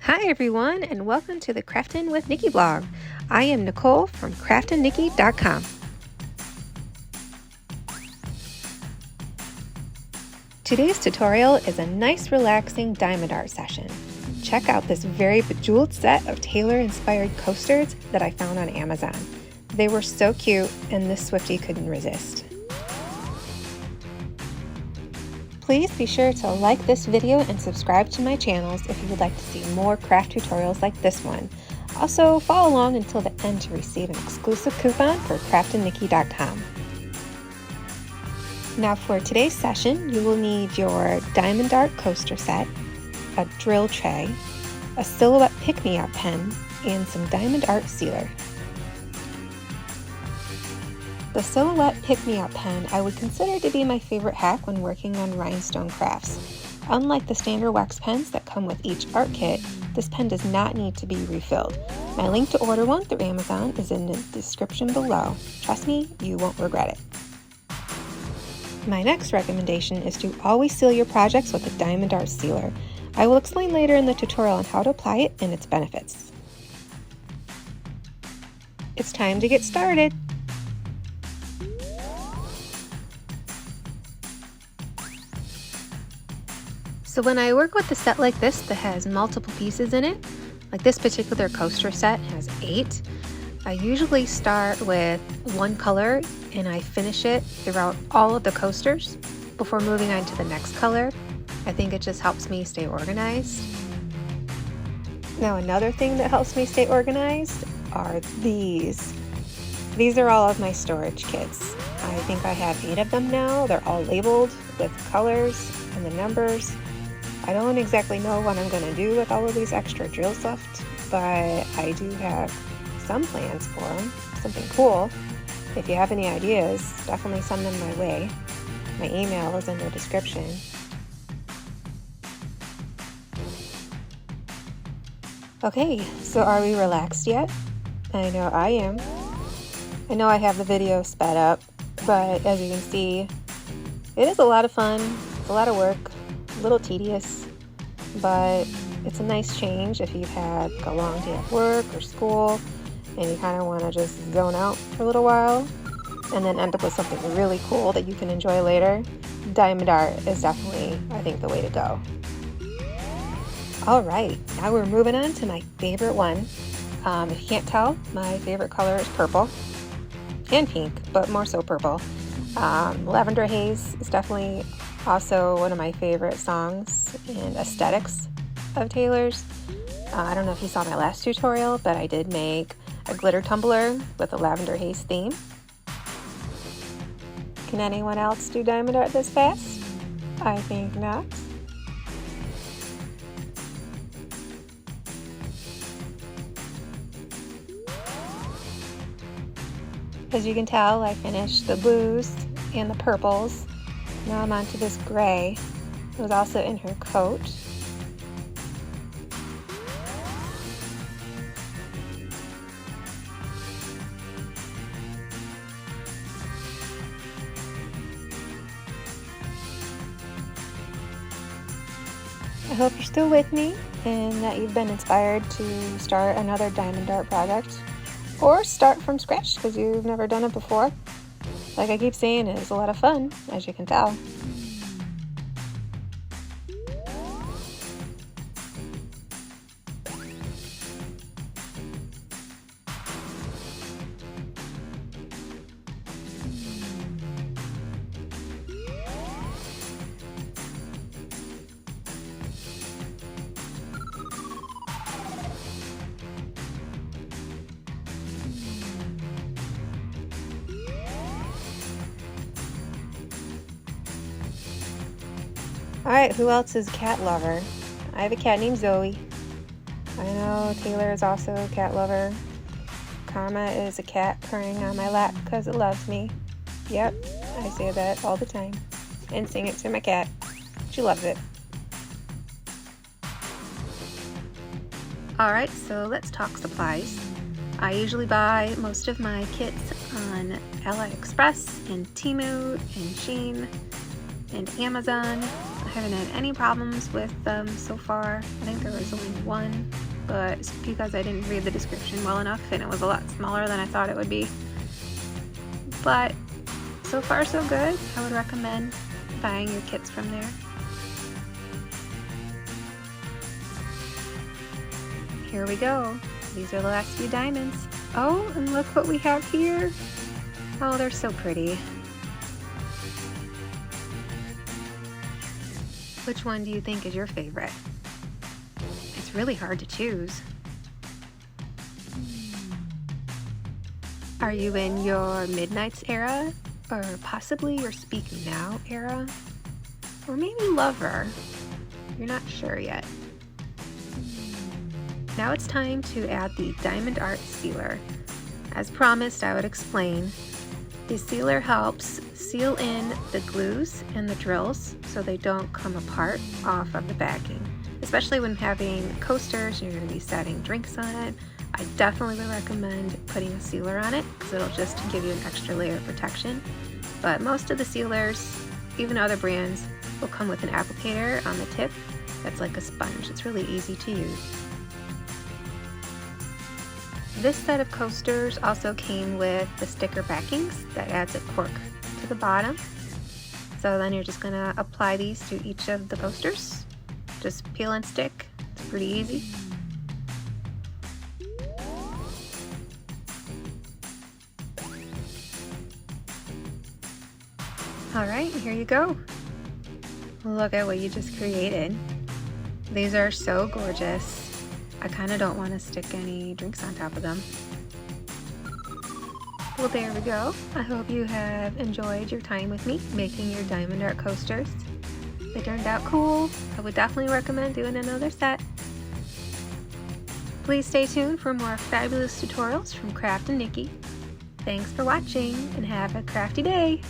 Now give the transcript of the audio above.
Hi everyone, and welcome to the Craftin with Nikki blog. I am Nicole from craftaholic.com. Today's tutorial is a nice relaxing diamond art session. Check out this very bejeweled set of tailor-inspired coasters that I found on Amazon. They were so cute and this Swiftie couldn't resist. Please be sure to like this video and subscribe to my channels if you would like to see more craft tutorials like this one. Also, follow along until the end to receive an exclusive coupon for craftaholic.com. Now for today's session, you will need your diamond art coaster set, a drill tray, a silhouette pick-me-up pen, and some diamond art sealer. The silhouette pick-me-up pen I would consider to be my favorite hack when working on rhinestone crafts. Unlike the standard wax pens that come with each art kit, this pen does not need to be refilled. My link to order one through Amazon is in the description below. Trust me, you won't regret it. My next recommendation is to always seal your projects with a diamond art sealer. I will explain later in the tutorial on how to apply it and its benefits. It's time to get started. So when I work with a set like this that has multiple pieces in it, like this particular coaster set has 8, I usually start with one color and I finish it throughout all of the coasters before moving on to the next color. I think it just helps me stay organized. Now another thing that helps me stay organized are these. These are all of my storage kits. I think I have 8 of them now. They're all labeled with colors and the numbers. I don't exactly know what I'm going to do with all of these extra drills left, but I do have some plans for them, something cool. If you have any ideas, definitely send them my way. My email is in the description. Okay, so are we relaxed yet? I know I am. I know I have the video sped up, but as you can see, it is a lot of fun. It's a lot of work. A little tedious, but it's a nice change if you've had like a long day at work or school and you kind of want to just zone out for a little while and then end up with something really cool that you can enjoy later. Diamond art is definitely, I think, the way to go. Alright, now we're moving on to my favorite one. If you can't tell, my favorite color is purple and pink, but more so purple. Lavender Haze is definitely also one of my favorite songs and aesthetics of Taylor's. I don't know if you saw my last tutorial, but I did make a glitter tumbler with a Lavender Haze theme. Can anyone else do diamond art this fast? I think not. As you can tell, I finished the blues and the purples. Now I'm on to this gray. It was also in her coat. I hope you're still with me and that you've been inspired to start another diamond art project or start from scratch because you've never done it before. Like I keep saying, it is a lot of fun, as you can tell. Alright, who else is a cat lover? I have a cat named Zoe. I know Taylor is also a cat lover. Karma is a cat purring on my lap because it loves me. Yep, I say that all the time. And sing it to my cat. She loves it. Alright, so let's talk supplies. I usually buy most of my kits on AliExpress and Temu and Shein and Amazon. I haven't had any problems with them so far. I think there was only one, but it's because I didn't read the description well enough and it was a lot smaller than I thought it would be. But so far so good. I would recommend buying your kits from there. Here we go. These are the last few diamonds. Oh, and look what we have here. Oh, they're so pretty. Which one do you think is your favorite? It's really hard to choose. Are you in your Midnights era? Or possibly your Speak Now era? Or maybe Lover? You're not sure yet. Now it's time to add the Diamond Art Sealer. As promised, I would explain. The sealer helps seal in the glues and the drills so they don't come apart off of the backing. Especially when having coasters and you're going to be setting drinks on it, I definitely would recommend putting a sealer on it because it'll just give you an extra layer of protection. But most of the sealers, even other brands, will come with an applicator on the tip that's like a sponge. It's really easy to use. This set of coasters also came with the sticker backings that adds a cork to the bottom. So then you're just going to apply these to each of the coasters. Just peel and stick. It's pretty easy. Alright, here you go. Look at what you just created. These are so gorgeous. I kind of don't want to stick any drinks on top of them. Well, there we go. I hope you have enjoyed your time with me making your diamond art coasters. They turned out cool. I would definitely recommend doing another set. Please stay tuned for more fabulous tutorials from Craftin Nikki. Thanks for watching and have a crafty day.